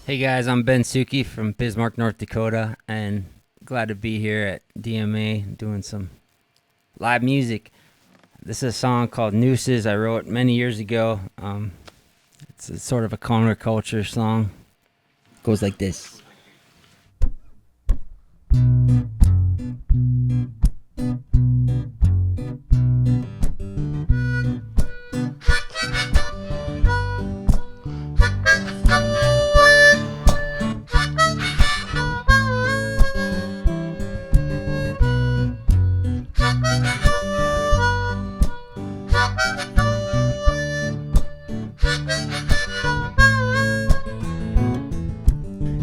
Hey guys, I'm Ben Suchy from Bismarck, North Dakota, and glad to be here at DMA doing some live music. This is a song called Nooses. I wrote many years ago. It's sort of a counterculture song. It goes like this.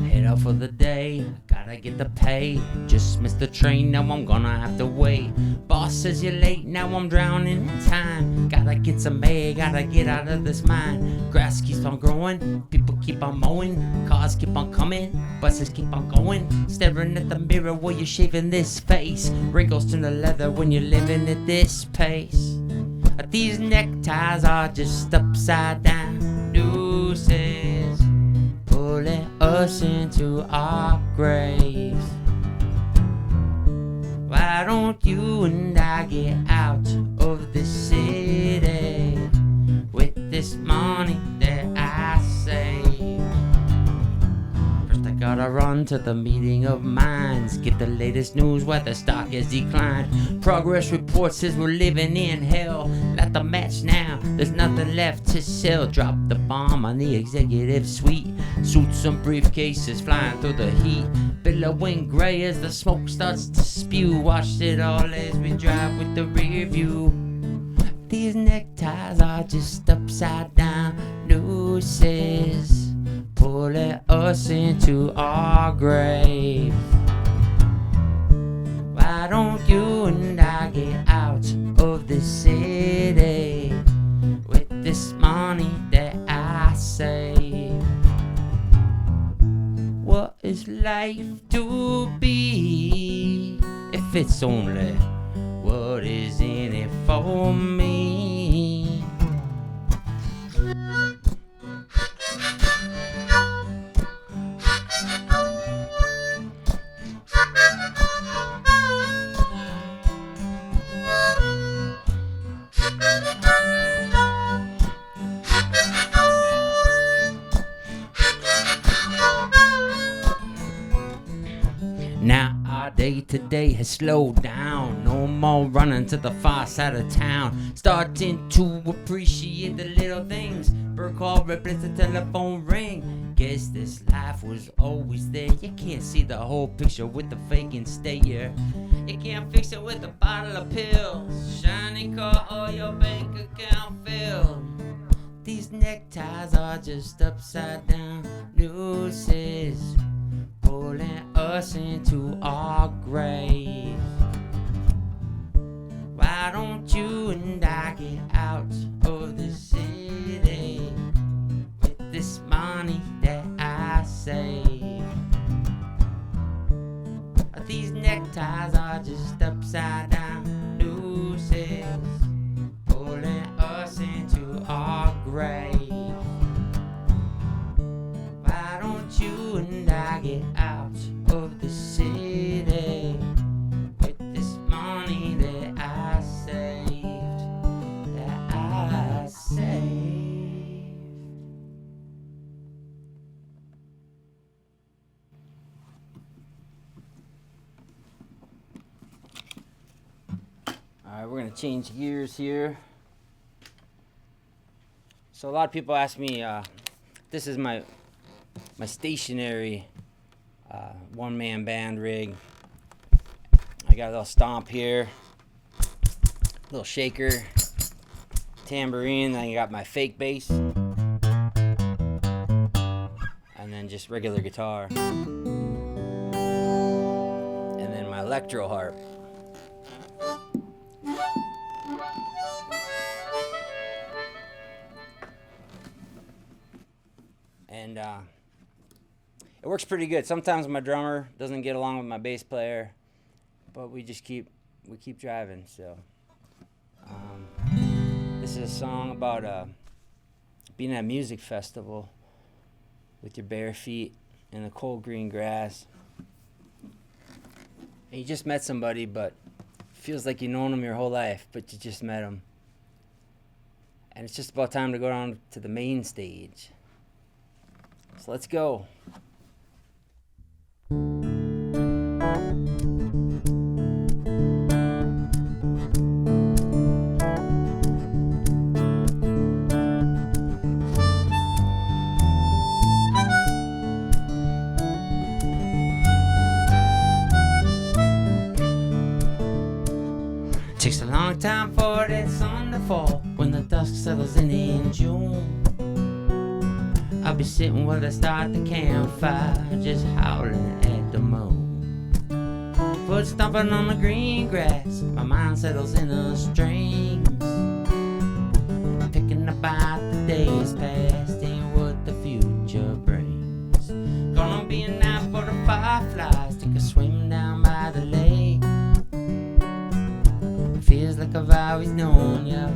Head out for the day, gotta get the pay. Just missed the train, now I'm gonna have to wait. Boss says you're late, now I'm drowning in time. Gotta get some hay, gotta get out of this mine. Grass keeps on growing, people keep on mowing. Cars keep on coming, buses keep on going. Staring at the mirror while you're shaving this face. Wrinkles turn to leather when you're living at this pace. These neckties are just upside down nooses, pulling us into our graves. Why don't you and I get out of this city with this money that I save? First I gotta run to the meeting of minds, get the latest news where the stock has declined. Progress report says we're living in hell. Light the match now, there's nothing left to sell. Drop the bomb on the executive suite. Suits and briefcases flying through the heat, billowing gray as the smoke starts to spew. Watch it all as we drive with the rear view. These neckties are just upside down nooses, pulling us into our grave. Why don't you and I get out of this city with this money that I save? What is life to be if it's only what is in it for me? Now our day to day has slowed down. No more running to the far side of town. Starting to appreciate the little things. Bird call replace the telephone ring. Guess this life was always there. You can't see the whole picture with the faking stare. You can't fix it with a bottle of pills. Shiny car or your bank account filled. These neckties are just upside down nooses, pulling us into our graves. Why don't you and I get out of the city with this money that I save? These neckties are just upside down nooses, pulling us into our grave. Why don't you and I get out of the city with this money that I saved, that I saved? Alright, we're gonna change gears here. So a lot of people ask me, this is my stationary one-man band rig. I got a little stomp here, little shaker, tambourine, then I got my fake bass, and then just regular guitar, and then my electro harp. And it works pretty good. Sometimes my drummer doesn't get along with my bass player, but we keep driving. So this is a song about being at a music festival with your bare feet in the cold green grass. And you just met somebody, but feels like you've known them your whole life, but you just met them. And it's just about time to go down to the main stage. So let's go. Takes a long time for that sun to fall when the dusk settles in June. I'll be sitting where they start the campfire, just howling at the moon. Foot stomping on the green grass, my mind settles in the strings, picking about the days past and what the future brings. Gonna be a night for the fireflies, take a swim down by the lake. Feels like I've always known you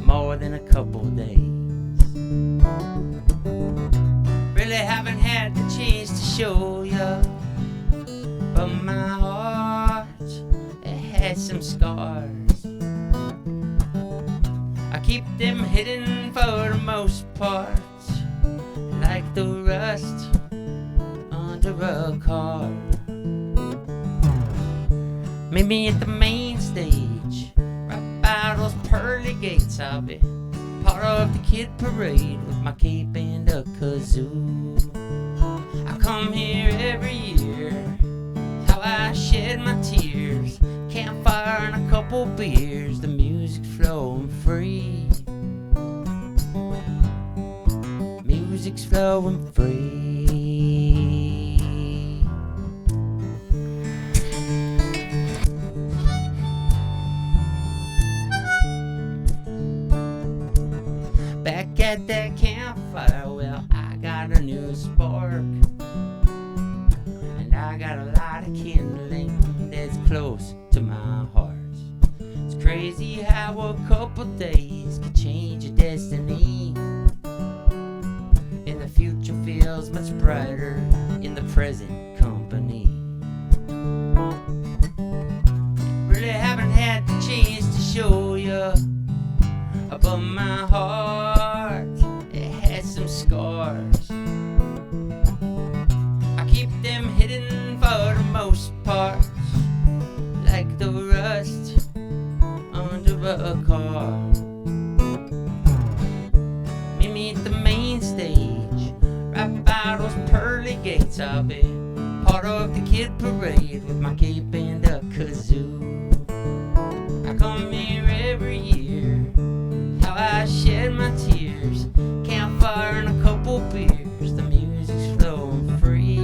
more than a couple days. Really haven't had the chance to show you, but my heart, it has some scars. I keep them hidden for the most part, like the rust under a car. Meet me at the main stage, right by those pearly gates. I'll be part of the kid parade with my cape and a kazoo. I come here every year, how I shed my tears. Campfire and a couple beers, the music's flowing free. Music's flowing free. Back at that campfire, well, I got a new spark, and I got a lot of kindling that's close to my heart. It's crazy how a couple days can change your destiny, and the future feels much brighter in the present company. Really haven't had the chance to show you, but my heart, it has some scars. I keep them hidden for the most part, like the rust under a car. Meet me at the main stage, right by those pearly gates. I'll be part of the kid parade with my cape and a kazoo. I come here every year, I shed my tears. Campfire and a couple beers, the music's flowing free.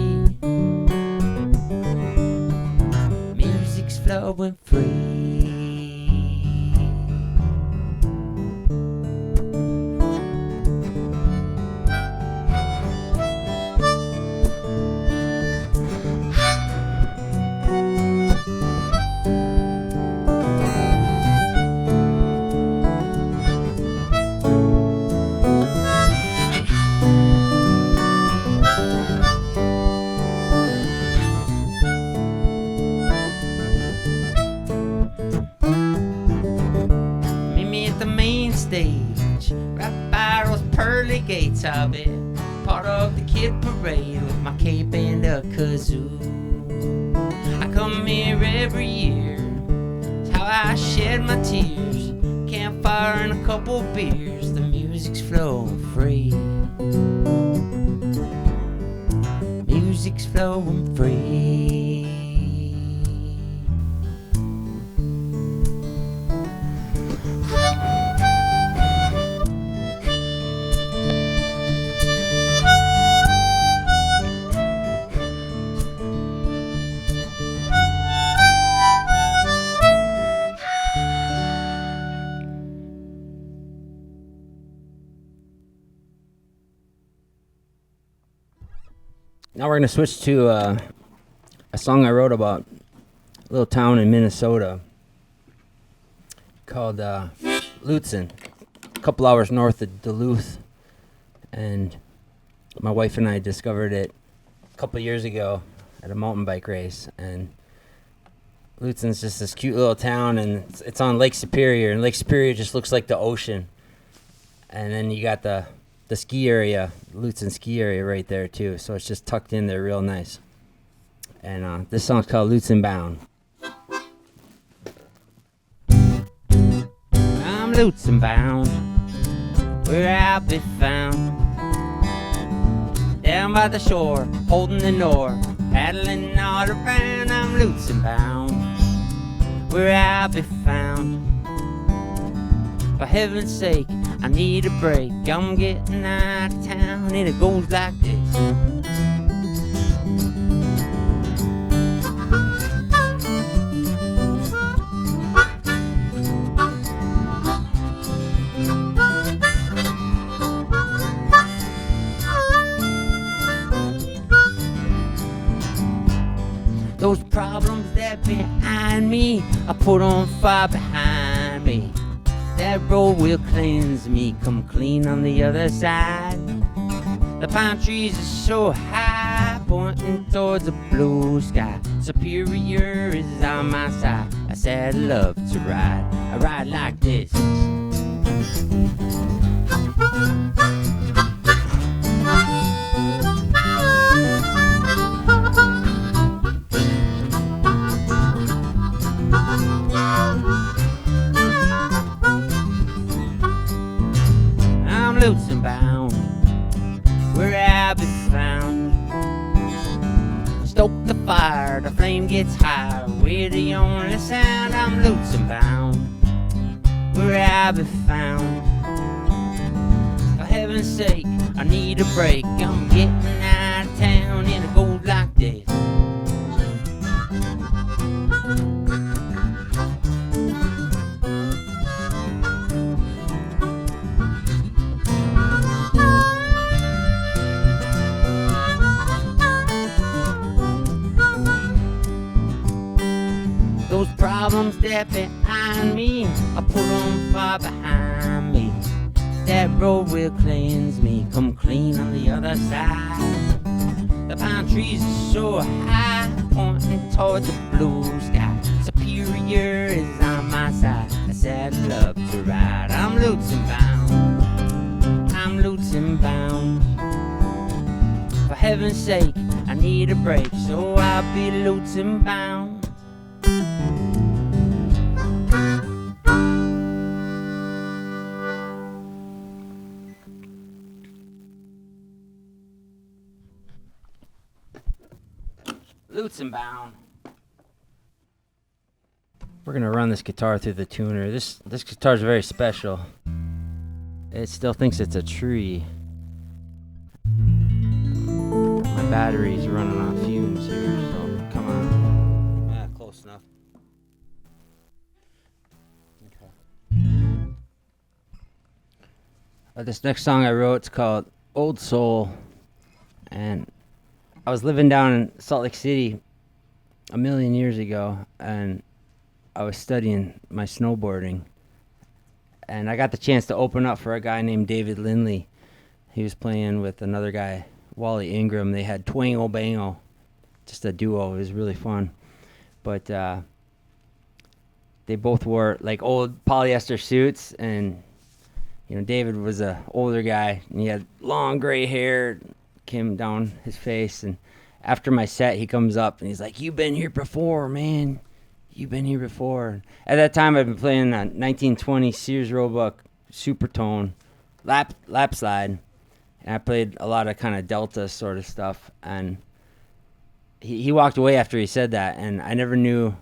Music's flowing free. Stage, right by those pearly gates. I'll be part of the kid parade with my cape and a kazoo. I come here every year, it's how I shed my tears. Campfire and a couple beers, the music's flowing free. Music's flowing free. Now we're going to switch to a song I wrote about a little town in Minnesota called Lutsen, a couple hours north of Duluth. And My wife and I discovered it a couple years ago at a mountain bike race, and Lutsen's just this cute little town, and it's on Lake Superior, and Lake Superior just looks like the ocean. And then you got the ski area, Lutsen ski area right there too, so it's just tucked in there real nice. And this song's called Lutsen Bound. I'm Lutsen bound, where I'll be found, down by the shore, holding the oar, paddling all around. I'm Lutsen bound, where I'll be found. For heaven's sake, I need a break. I'm getting out of town, and it goes like this. Those problems that behind me, I put on far behind me. That road will cleanse me, come clean on the other side. The pine trees are so high, pointing towards the blue sky. Superior is on my side. I said I love to ride. I ride like this. Lutsen bound, where I'll be found. Stoke the fire, the flame gets higher. We're the only sound. I'm Lutsen bound, where I'll be found. For heaven's sake, I need a break. I'm getting out of town, and it goes like this. Those problems that behind me, I put on far behind me. That road will cleanse me, come clean on the other side. The pine trees are so high, pointing towards the blue sky. Superior is on my side. I said I love to ride. I'm Lutsen bound, I'm Lutsen bound. For heaven's sake, I need a break, so I'll be Lutsen bound. Lutsen bound. We're gonna run this guitar through the tuner. This guitar is very special. It still thinks it's a tree. My battery's running on fumes here, so come on. Yeah, close enough. Okay. This next song I wrote, it's called Old Soul, and I was living down in Salt Lake City a million years ago, and I was studying my snowboarding, and I got the chance to open up for a guy named David Lindley. He was playing with another guy, Wally Ingram. They had Twango Bango, just a duo. It was really fun. But they both wore like old polyester suits, and David was a older guy, and he had long gray hair, came down his face. And after my set, he comes up and he's like, "You've been here before, man. You've been here before." At that time, I'd been playing a 1920 Sears Roebuck Supertone lap slide, and I played a lot of kind of Delta sort of stuff. And he walked away after he said that, and I never knew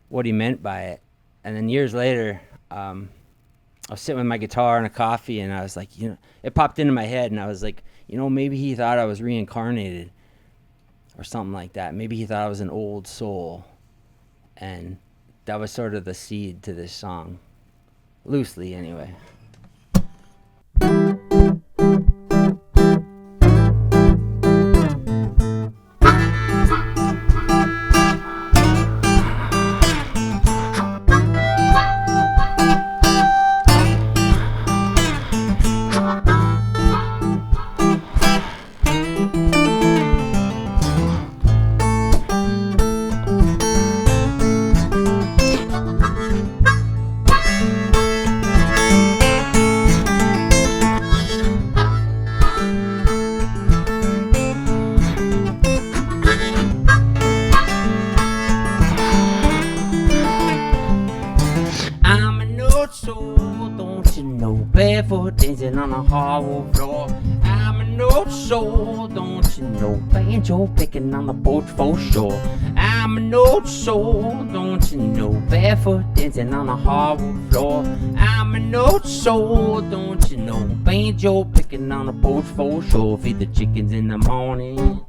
what he meant by it. And then years later, I was sitting with my guitar and a coffee, and I was like, it popped into my head, and I was like, maybe he thought I was reincarnated or something like that. Maybe he thought I was an old soul. And that was sort of the seed to this song. Loosely, anyway. dancing on the hardwood floor. I'm an old soul, don't you know? Banjo picking on the porch for sure. I'm an old soul, don't you know? Barefoot dancing on the hardwood floor. I'm an old soul, don't you know? Banjo picking on the porch for sure. Feed the chickens in the morning.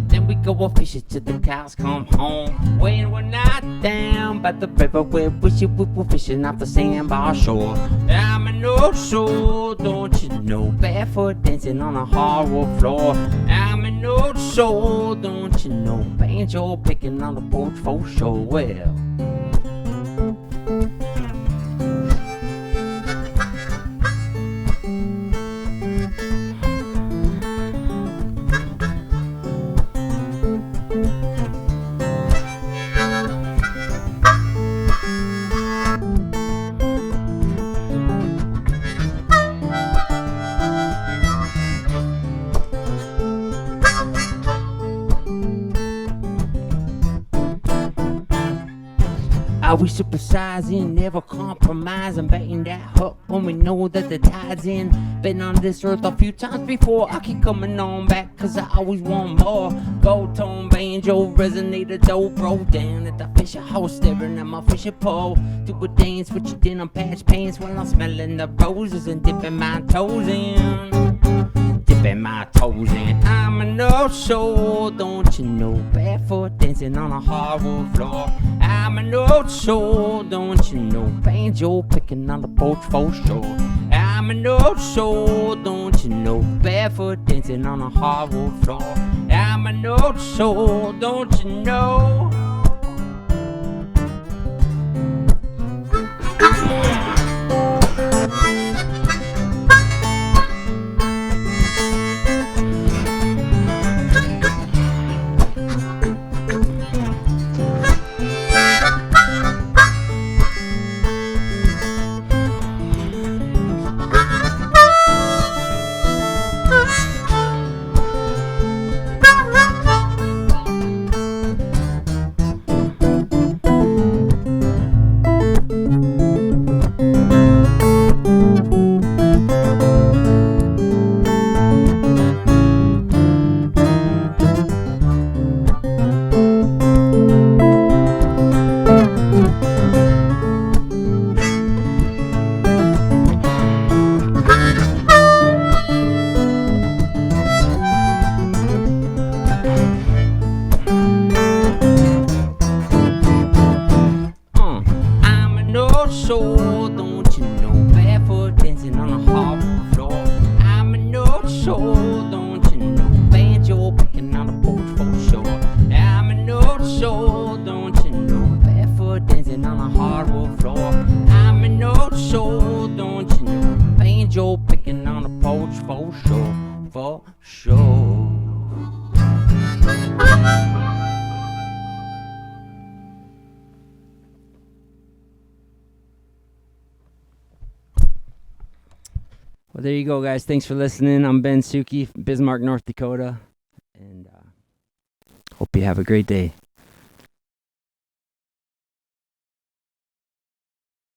Then we go fishing till the cows come home. When we're not down by the river, we're wishing we were fishing off the sandbar shore. I'm an old soul, don't you know? Barefoot dancing on the hardwood floor. I'm an old soul, don't you know? Banjo picking on the porch for sure. Well, are we supersizing, never compromising, betting that hook when we know that the tide's in? Been on this earth a few times before, I keep coming on back cause I always want more. Gold tone banjo resonator dobro down at the fisher house, staring at my fishing pole. Do a dance with your denim patch pants while I'm smelling the roses and dipping my toes in. Dipping my toes in. I'm an old soul, don't you know? Barefoot dancing on a hardwood floor. I'm an old soul, don't you know? Banjo picking on the porch for sure. I'm an old soul, don't you know? Barefoot dancing on a hardwood floor. I'm an old soul, don't you know? Soul, don't you know? Barefoot dancing on a hardwood floor. I'm an old soul, don't you know? Banjo picking on the porch for sure. I'm an old soul, don't you know? Barefoot dancing on a hardwood floor. I'm an old soul, don't you know? Banjo picking on the porch for sure, for sure. Well, there you go, guys. Thanks for listening. I'm Ben Suchy from Bismarck, North Dakota. And hope you have a great day.